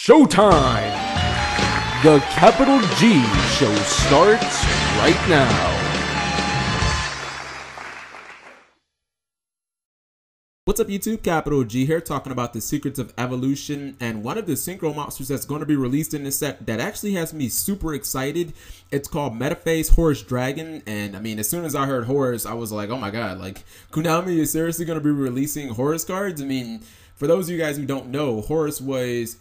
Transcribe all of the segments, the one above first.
Showtime! The Capital G show starts right now. What's up YouTube, Capital G here, talking about the Secrets of Evolution and one of the Synchro monsters that's going to be released in this set that actually has me super excited. It's called Metaphys Horus Dragon, and I mean, as soon as I heard Horus, I was like, oh my god, like, Konami is seriously going to be releasing Horus cards? I mean, for those of you guys who don't know, Horus was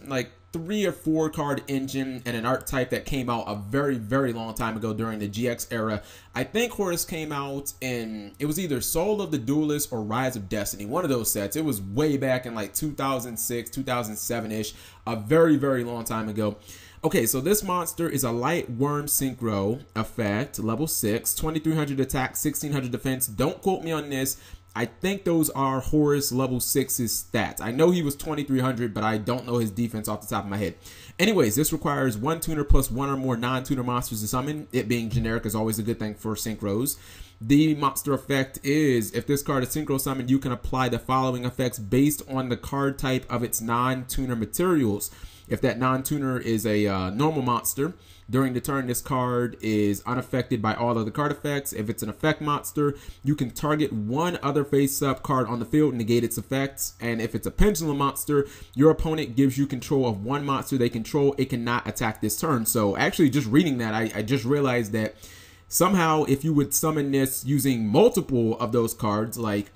like 3 or 4 card engine and an art type that came out a very long time ago during the GX era. I think Horus came out in, it was either Soul of the Duelist or Rise of Destiny, one of those sets. It was way back in like 2006, 2007-ish, a very long time ago. Okay, so this monster is a light Wyrm Synchro effect, level 6, 2300 attack, 1600 defense. Don't quote me on this. I think those are Horus level 6's stats. I know he was 2300, but I don't know his defense off the top of my head. Anyways, this requires 1 tuner plus 1 or more non-tuner monsters to summon. It being generic is always a good thing for synchros. The monster effect is, if this card is synchro summoned, you can apply the following effects based on the card type of its non-tuner materials. If that non-tuner is a normal monster, during the turn, this card is unaffected by all other card effects. If it's an effect monster, you can target one other face-up card on the field, negate its effects. And if it's a Pendulum Monster, your opponent gives you control of one monster they control. It cannot attack this turn. So actually, just reading that, I just realized that somehow if you would summon this using multiple of those cards, like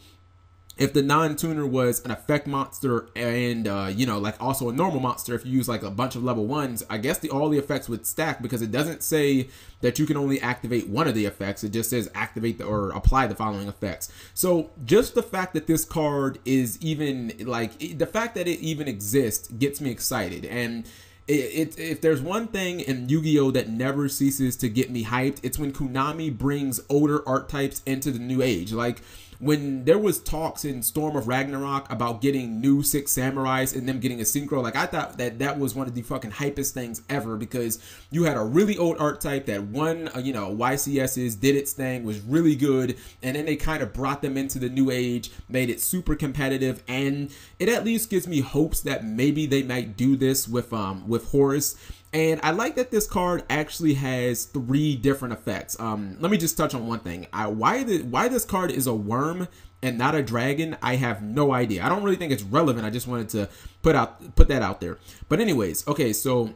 if the non-tuner was an effect monster and, you know, like also a normal monster, if you use like a bunch of level 1s, I guess all the effects would stack because it doesn't say that you can only activate one of the effects. It just says activate or apply the following effects. So just the fact that this card is even, like, the fact that it even exists gets me excited. And if there's one thing in Yu-Gi-Oh that never ceases to get me hyped, it's when Konami brings older art types into the new age. Like, when there was talks in Storm of Ragnarok about getting new 6 Samurais and them getting a synchro, like, I thought that was one of the fucking hypest things ever, because you had a really old art type that won, you know, YCS's, did its thing, was really good, and then they kind of brought them into the new age, made it super competitive, and it at least gives me hopes that maybe they might do this with Horus. And I like that this card actually has 3 different effects. Let me just touch on one thing. Why this card is a worm and not a dragon, I have no idea. I don't really think it's relevant. I just wanted to put that out there. But anyways, okay, so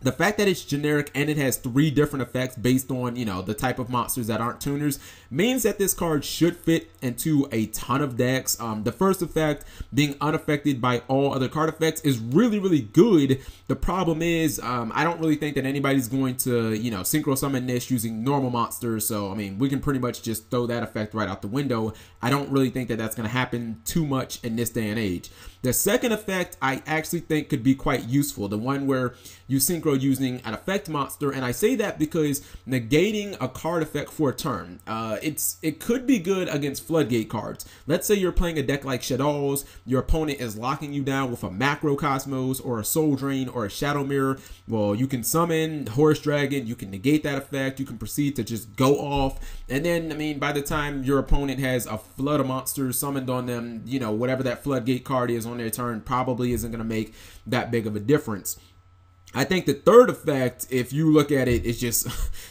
the fact that it's generic and it has 3 different effects based on, you know, the type of monsters that aren't tuners means that this card should fit into a ton of decks. The first effect, being unaffected by all other card effects, is really good. The problem is, I don't really think that anybody's going to, you know, synchro summon this using normal monsters. So, I mean, we can pretty much just throw that effect right out the window. I don't really think that that's going to happen too much in this day and age. The second effect I actually think could be quite useful, the one where you synchro using an effect monster, and I say that because negating a card effect for a turn, it could be good against floodgate cards. Let's say you're playing a deck like Shadows, your opponent is locking you down with a Macro Cosmos or a Soul Drain or a Shadow Mirror. Well, you can summon Horus Dragon, you can negate that effect, you can proceed to just go off, and then, I mean, by the time your opponent has a flood of monsters summoned on them, you know, whatever that floodgate card is on their turn probably isn't going to make that big of a difference. I think the third effect, if you look at it, is just,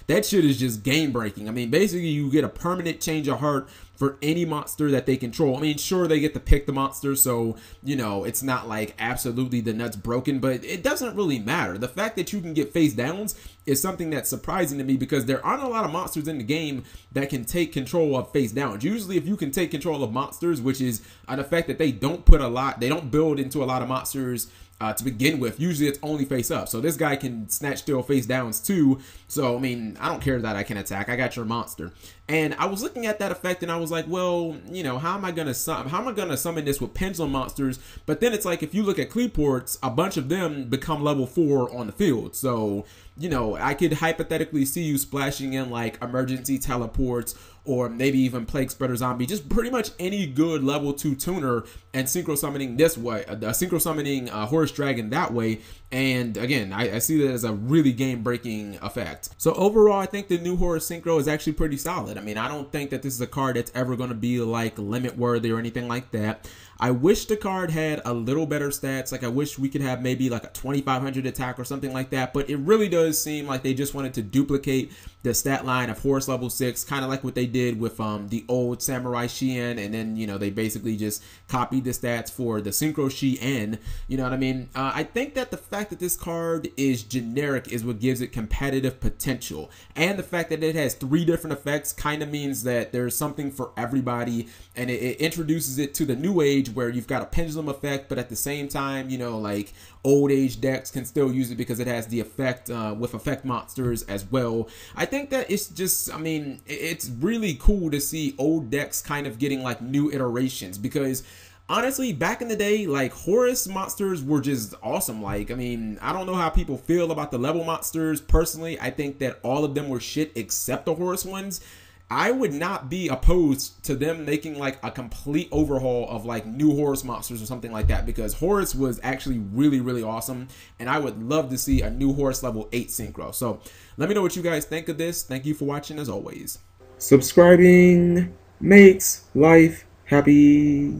that shit is just game breaking. I mean, basically you get a permanent change of heart for any monster that they control. I mean, sure, they get to pick the monster, so, you know, it's not like absolutely the nuts broken, but it doesn't really matter. The fact that you can get face downs is something that's surprising to me, because there aren't a lot of monsters in the game that can take control of face downs. Usually, if you can take control of monsters, which is an effect that they don't put a lot, they don't build into a lot of monsters to begin with, usually it's only face up. So this guy can snatch steal face downs too. So, I mean, I don't care that I can attack. I got your monster. And I was looking at that effect and I was like, well, you know, how am I gonna summon this with Pendulum Monsters? But then it's like, if you look at Kleeports, a bunch of them become level 4 on the field. So, you know, I could hypothetically see you splashing in like emergency teleports or maybe even Plague Spreader Zombie, just pretty much any good level 2 tuner, and synchro summoning this way, synchro summoning Horus Dragon that way. And again, I see that as a really game-breaking effect. So overall, I think the new Horus Synchro is actually pretty solid. I mean, I don't think that this is a card that's ever going to be like limit worthy or anything like that. I wish the card had a little better stats. Like, I wish we could have maybe like a 2500 attack or something like that. But it really does seem like they just wanted to duplicate the stat line of Horus level 6, kind of like what they did with the old Samurai Shien, and then, you know, they basically just copied the stats for the Synchro Shien. You know what I mean? I think that the fact that this card is generic is what gives it competitive potential, and the fact that it has 3 different effects kind of means that there's something for everybody, and it introduces it to the new age where you've got a pendulum effect, but at the same time, you know, like old age decks can still use it because it has the effect with effect monsters as well. I think that it's just, I mean, it's really cool to see old decks kind of getting like new iterations, because honestly, back in the day, like, Horus monsters were just awesome. Like, I mean, I don't know how people feel about the level monsters. Personally, I think that all of them were shit except the Horus ones. I would not be opposed to them making like a complete overhaul of like new Horus monsters or something like that, because Horus was actually really, really awesome, and I would love to see a new Horus level 8 synchro. So let me know what you guys think of this. Thank you for watching as always. Subscribing makes life happy.